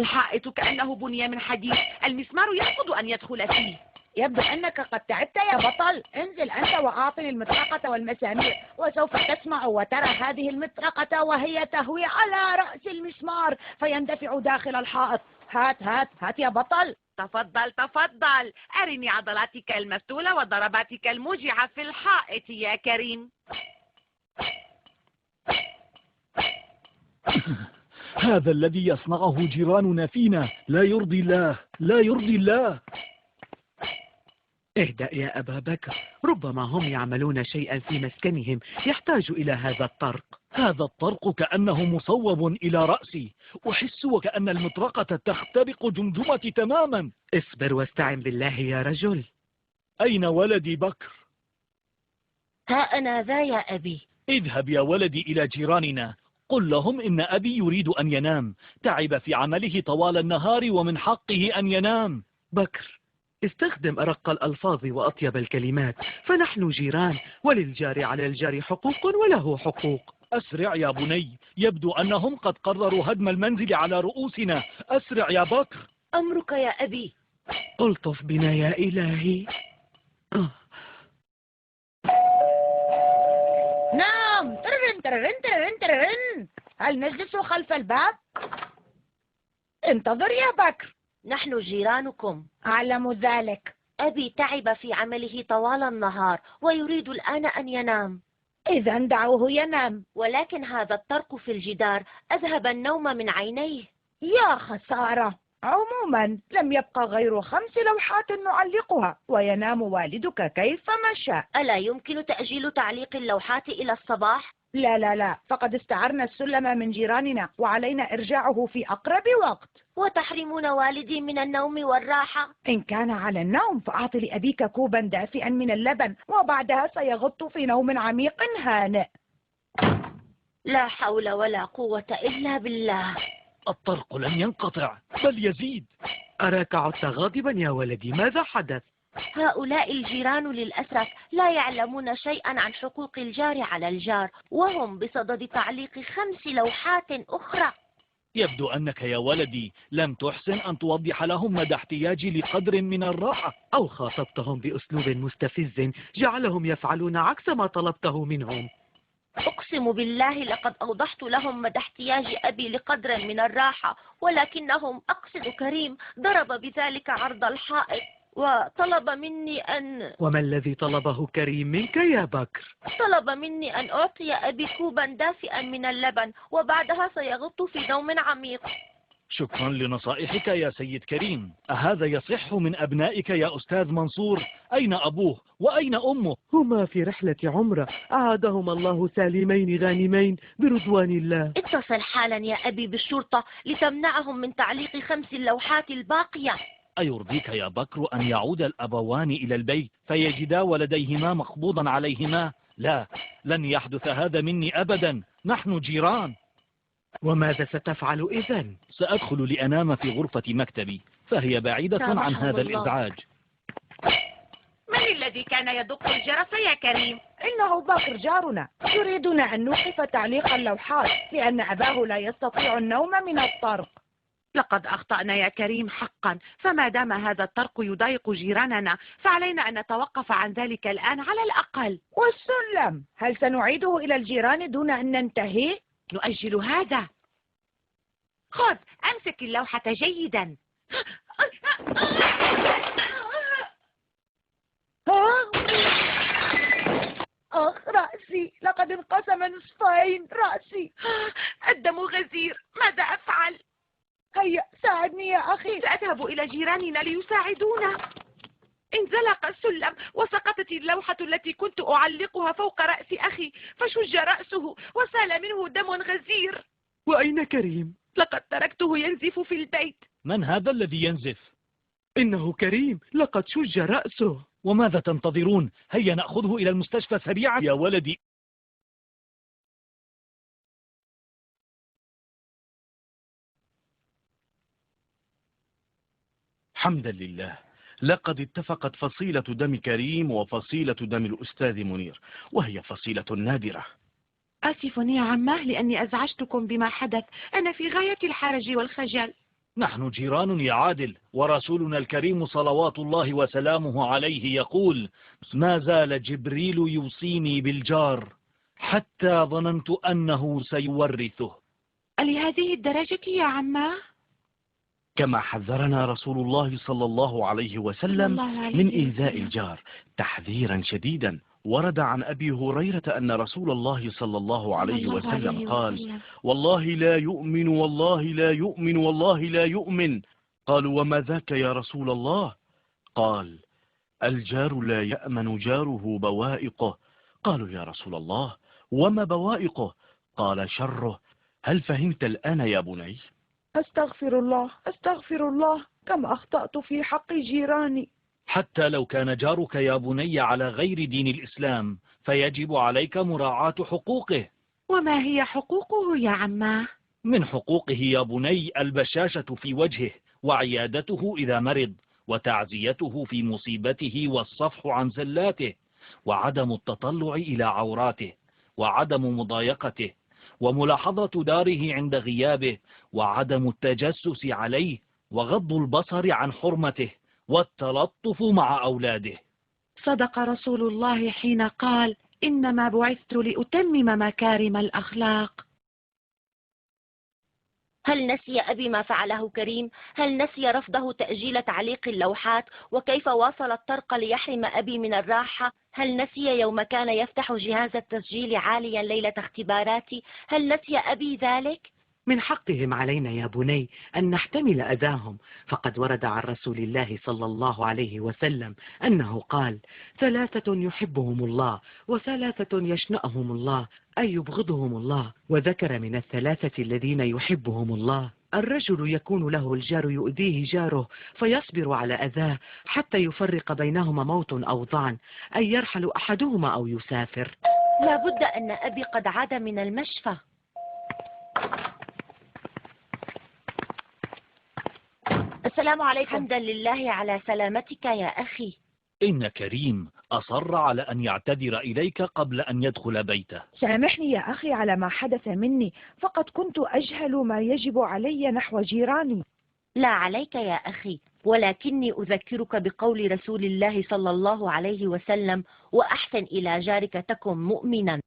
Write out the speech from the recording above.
الحائط كأنه بني من حديد، المسمار يرفض أن يدخل فيه. يبدو أنك قد تعبت يا بطل. انزل أنت وأعطني المطرقة والمسامير، وسوف تسمع وترى هذه المطرقة وهي تهوي على رأس المسمار فيندفع داخل الحائط. هات هات هات يا بطل. تفضل تفضل، أرني عضلاتك المفتولة وضرباتك الموجعة في الحائط يا كريم. هذا الذي يصنعه جيراننا فينا لا يرضي الله، لا يرضي الله. اهدأ يا أبا بكر، ربما هم يعملون شيئا في مسكنهم يحتاج إلى هذا الطرق. هذا الطرق كأنه مصوب إلى رأسي، أحس وكأن المطرقة تخترق جمجمتي تماما. اصبر واستعن بالله يا رجل. أين ولدي بكر؟ ها أنا ذا يا أبي. اذهب يا ولدي إلى جيراننا، قل لهم إن أبي يريد أن ينام، تعب في عمله طوال النهار ومن حقه أن ينام. بكر، استخدم أرق الألفاظ وأطيب الكلمات، فنحن جيران، وللجار على الجار حقوق وله حقوق. أسرع يا بني، يبدو أنهم قد قرروا هدم المنزل على رؤوسنا. أسرع يا بكر. أمرك يا أبي. ألطف بنا يا إلهي. نعم. ترن ترن ترن ترن. هل نجلس خلف الباب؟ انتظر يا بكر. نحن جيرانكم. أعلم ذلك. أبي تعب في عمله طوال النهار ويريد الآن أن ينام. إذا دعوه ينام. ولكن هذا الطرق في الجدار أذهب النوم من عينيه. يا خسارة. عموما لم يبقى غير 5 لوحات نعلقها، وينام والدك كيفما شاء. ألا يمكن تأجيل تعليق اللوحات إلى الصباح؟ لا لا لا، فقد استعرنا السلم من جيراننا وعلينا إرجاعه في أقرب وقت. وتحرمون والدي من النوم والراحة؟ إن كان على النوم فأعط لأبيك كوبا دافئا من اللبن، وبعدها سيغط في نوم عميق هانئ. لا حول ولا قوة إلا بالله. الطرق لن ينقطع بل يزيد. أراك عدت غاضبا يا ولدي، ماذا حدث؟ هؤلاء الجيران للأسف لا يعلمون شيئا عن حقوق الجار على الجار، وهم بصدد تعليق 5 لوحات أخرى. يبدو أنك يا ولدي لم تحسن أن توضح لهم مدى احتياجي لقدر من الراحة، أو خاطبتهم بأسلوب مستفز جعلهم يفعلون عكس ما طلبته منهم. أقسم بالله لقد أوضحت لهم مدى احتياج أبي لقدر من الراحة، ولكنهم، أقصد كريم، ضرب بذلك عرض الحائط وطلب مني أن... وما الذي طلبه كريم منك يا بكر؟ طلب مني أن أعطي أبي كوبا دافئا من اللبن، وبعدها سيغط في نوم عميق. شكرا لنصائحك يا سيد كريم. أهذا يصح من أبنائك يا أستاذ منصور؟ أين أبوه وأين أمه؟ هما في رحلة عمرة، أعادهما الله سالمين غانمين برضوان الله. اتصل حالا يا أبي بالشرطة لتمنعهم من تعليق 5 اللوحات الباقية. أيرضيك يا بكر أن يعود الأبوان إلى البيت فيجدا ولديهما مقبوضا عليهما؟ لا، لن يحدث هذا مني أبدا، نحن جيران. وماذا ستفعل إذن؟ سأدخل لأنام في غرفة مكتبي، فهي بعيدة عن هذا الإزعاج. من الذي كان يدق الجرس يا كريم؟ إنه بكر جارنا، يريدنا أن نوقف تعليق اللوحات لأن أباه لا يستطيع النوم من الطرق. لقد أخطأنا يا كريم حقا، فما دام هذا الطرق يضايق جيراننا فعلينا أن نتوقف عن ذلك الآن على الأقل. والسلم، هل سنعيده إلى الجيران دون أن ننتهي؟ نؤجل هذا. خذ، أمسك اللوحة جيدا. رأسي، لقد انقسم نصفين رأسي. الدم غزير، ماذا أفعل؟ هيا ساعدني يا أخي. سأذهب إلى جيراننا ليساعدونا. انزلق السلم وسقطت اللوحة التي كنت أعلقها فوق رأس أخي، فشج رأسه وسال منه دم غزير. وأين كريم؟ لقد تركته ينزف في البيت. من هذا الذي ينزف؟ إنه كريم، لقد شج رأسه. وماذا تنتظرون؟ هيا نأخذه إلى المستشفى سريعا يا ولدي. حمدا لله، لقد اتفقت فصيلة دم كريم وفصيلة دم الأستاذ منير، وهي فصيلة نادرة. آسف يا عماه لأني أزعجتكم بما حدث، أنا في غاية الحرج والخجل. نحن جيران يا عادل، ورسولنا الكريم صلوات الله وسلامه عليه يقول: ما زال جبريل يوصيني بالجار حتى ظننت أنه سيورثه. لهذه الدرجة يا عماه؟ كما حذرنا رسول الله صلى الله عليه وسلم من إيذاء الجار تحذيرا شديدا. ورد عن أبي هريرة أن رسول الله صلى الله عليه وسلم قال: والله لا يؤمن، والله لا يؤمن، والله لا يؤمن. قالوا: وما ذاك يا رسول الله؟ قال: الجار لا يأمن جاره بوائقه. قالوا: يا رسول الله وما بوائقه؟ قال: شره. هل فهمت الآن يا بني؟ أستغفر الله، أستغفر الله، كم أخطأت في حق جيراني. حتى لو كان جارك يا بني على غير دين الإسلام فيجب عليك مراعاة حقوقه. وما هي حقوقه يا عماه؟ من حقوقه يا بني البشاشة في وجهه، وعيادته إذا مرض، وتعزيته في مصيبته، والصفح عن زلاته، وعدم التطلع إلى عوراته، وعدم مضايقته، وملاحظة داره عند غيابه، وعدم التجسس عليه، وغض البصر عن حرمته، والتلطف مع أولاده. صدق رسول الله حين قال: إنما بعثت لأتمم مكارم الأخلاق. هل نسي أبي ما فعله كريم؟ هل نسي رفضه تأجيل تعليق اللوحات؟ وكيف واصل الطرق ليحرم أبي من الراحة؟ هل نسي يوم كان يفتح جهاز التسجيل عاليا ليلة اختباراتي؟ هل نسي أبي ذلك؟ من حقهم علينا يا بني أن نحتمل أذاهم، فقد ورد عن رسول الله صلى الله عليه وسلم أنه قال: 3 يحبهم الله، و3 يشنأهم الله، أي يبغضهم الله. وذكر من ال3 الذين يحبهم الله: الرجل يكون له الجار يؤذيه جاره فيصبر على أذاه حتى يفرق بينهما موت أو ضعن، أي يرحل أحدهما أو يسافر. لا بد أن أبي قد عاد من المشفى. السلام عليكم. حمدا لله على سلامتك يا أخي. إن كريم أصر على أن يعتذر إليك قبل أن يدخل بيته. سامحني يا أخي على ما حدث مني، فقد كنت أجهل ما يجب علي نحو جيراني. لا عليك يا أخي، ولكني أذكرك بقول رسول الله صلى الله عليه وسلم: وأحسن إلى جارك تكن مؤمنا.